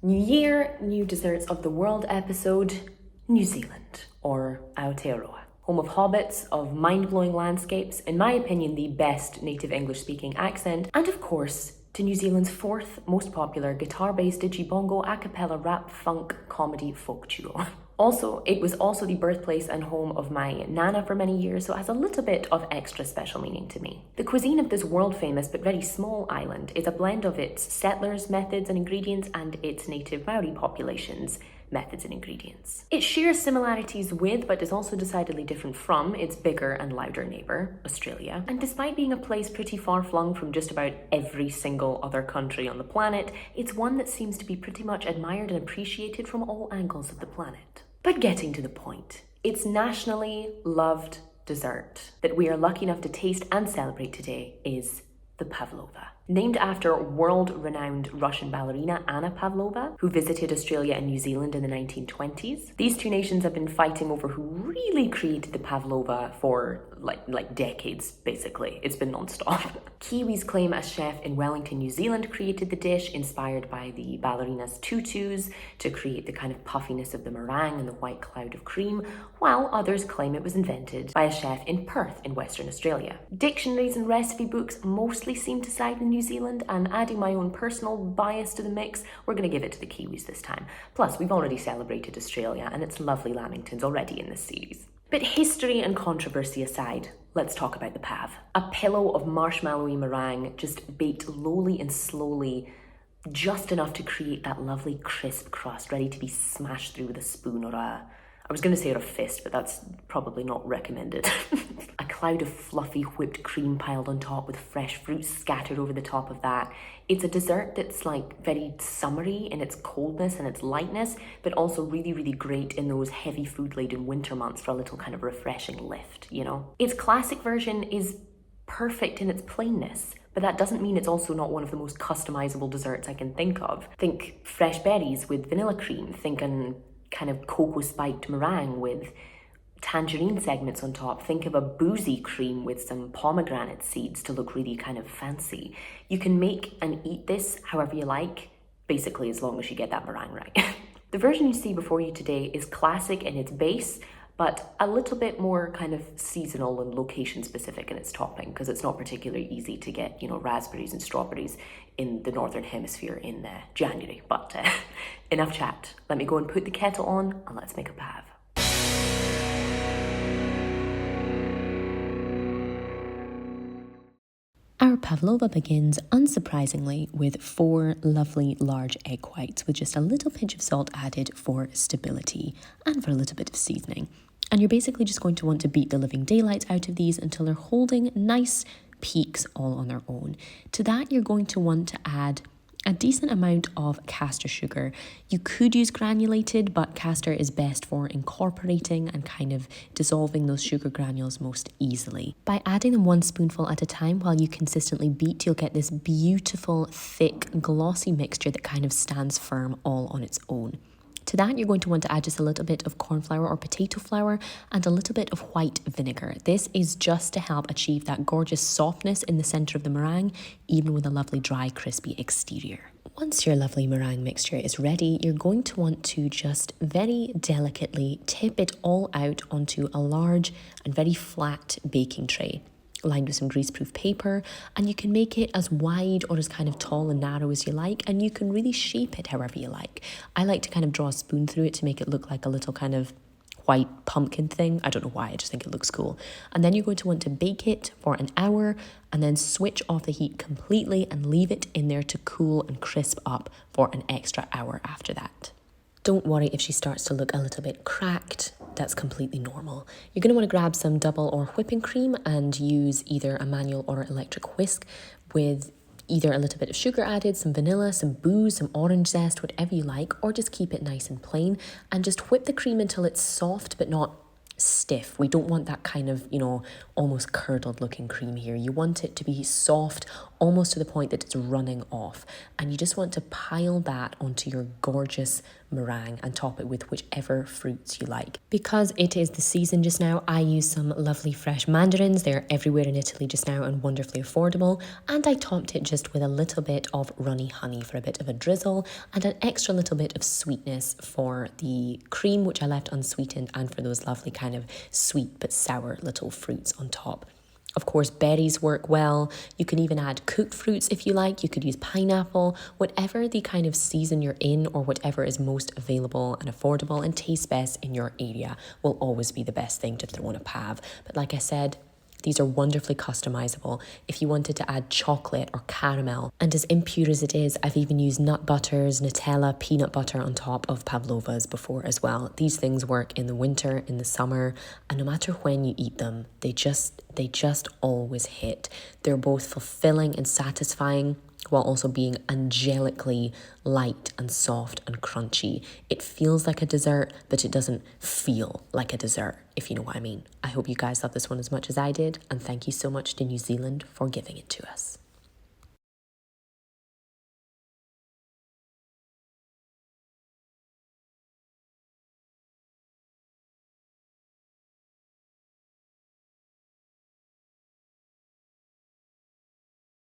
New Year, New Desserts of the World episode, New Zealand, or Aotearoa. Home of hobbits, of mind-blowing landscapes, in my opinion the best native English-speaking accent, and of course, to New Zealand's fourth most popular guitar-based digibongo a cappella rap funk comedy folk duo. Also, it was also the birthplace and home of my nana for many years, so it has a little bit of extra special meaning to me. The cuisine of this world-famous but very small island is a blend of its settlers' methods and ingredients and its native Maori population's methods and ingredients. It shares similarities with, but is also decidedly different from, its bigger and louder neighbour, Australia. And despite being a place pretty far-flung from just about every single other country on the planet, it's one that seems to be pretty much admired and appreciated from all angles of the planet. But getting to the point, its nationally loved dessert that we are lucky enough to taste and celebrate today is the pavlova. Named after world-renowned Russian ballerina Anna Pavlova, who visited Australia and New Zealand in the 1920s. These two nations have been fighting over who really created the pavlova for like decades, basically. It's been non-stop. Kiwis claim a chef in Wellington, New Zealand created the dish, inspired by the ballerina's tutus to create the kind of puffiness of the meringue and the white cloud of cream, while others claim it was invented by a chef in Perth in Western Australia. Dictionaries and recipe books mostly seem to side with New Zealand, and adding my own personal bias to the mix, we're going to give it to the Kiwis this time. Plus, we've already celebrated Australia and its lovely lamingtons already in this series. But history and controversy aside, let's talk about the pav. A pillow of marshmallowy meringue just baked lowly and slowly, just enough to create that lovely crisp crust ready to be smashed through with a spoon or I was going to say a fist, but that's probably not recommended. A cloud of fluffy whipped cream piled on top with fresh fruit scattered over the top of that. It's a dessert that's like very summery in its coldness and its lightness, but also really, really great in those heavy food-laden winter months for a little kind of refreshing lift, you know? Its classic version is perfect in its plainness, but that doesn't mean it's also not one of the most customizable desserts I can think of. Think fresh berries with vanilla cream, think an kind of cocoa spiked meringue with tangerine segments on top. Think of a boozy cream with some pomegranate seeds to look really kind of fancy. You can make and eat this however you like, basically as long as you get that meringue right. The version you see before you today is classic in its base, but a little bit more kind of seasonal and location specific in its topping, because it's not particularly easy to get, raspberries and strawberries in the Northern Hemisphere in January. But enough chat. Let me go and put the kettle on and let's make a pav. Our pavlova begins, unsurprisingly, with 4 lovely large egg whites with just a little pinch of salt added for stability and for a little bit of seasoning. And you're basically just going to want to beat the living daylights out of these until they're holding nice peaks all on their own. To that, you're going to want to add a decent amount of castor sugar. You could use granulated, but castor is best for incorporating and kind of dissolving those sugar granules most easily. By adding them 1 spoonful at a time while you consistently beat, you'll get this beautiful, thick, glossy mixture that kind of stands firm all on its own. To that, you're going to want to add just a little bit of cornflour or potato flour and a little bit of white vinegar. This is just to help achieve that gorgeous softness in the center of the meringue, even with a lovely dry, crispy exterior. Once your lovely meringue mixture is ready, you're going to want to just very delicately tip it all out onto a large and very flat baking tray, lined with some greaseproof paper, and you can make it as wide or as kind of tall and narrow as you like, and you can really shape it however you like. I like to kind of draw a spoon through it to make it look like a little kind of white pumpkin thing. I don't know why, I just think it looks cool. And then you're going to want to bake it for an hour and then switch off the heat completely and leave it in there to cool and crisp up for an extra hour after that. Don't worry if she starts to look a little bit cracked, that's completely normal. You're going to want to grab some double or whipping cream and use either a manual or electric whisk with either a little bit of sugar added, some vanilla, some booze, some orange zest, whatever you like, or just keep it nice and plain and just whip the cream until it's soft but not stiff. We don't want that kind of, almost curdled looking cream here. You want it to be soft, almost to the point that it's running off. And you just want to pile that onto your gorgeous meringue and top it with whichever fruits you like. Because it is the season just now, I use some lovely fresh mandarins. They're everywhere in Italy just now and wonderfully affordable. And I topped it just with a little bit of runny honey for a bit of a drizzle and an extra little bit of sweetness for the cream, which I left unsweetened, and for those lovely kind of sweet but sour little fruits on top. Of course, berries work well. You can even add cooked fruits if you like. You could use pineapple, whatever the kind of season you're in or whatever is most available and affordable and tastes best in your area will always be the best thing to throw in a pav. But like I said, these are wonderfully customizable if you wanted to add chocolate or caramel. And as impure as it is, I've even used nut butters, Nutella, peanut butter on top of pavlovas before as well. These things work in the winter, in the summer, and no matter when you eat them, they just always hit. They're both fulfilling and satisfying, while also being angelically light and soft and crunchy. It feels like a dessert, but it doesn't feel like a dessert, if you know what I mean. I hope you guys love this one as much as I did, and thank you so much to New Zealand for giving it to us.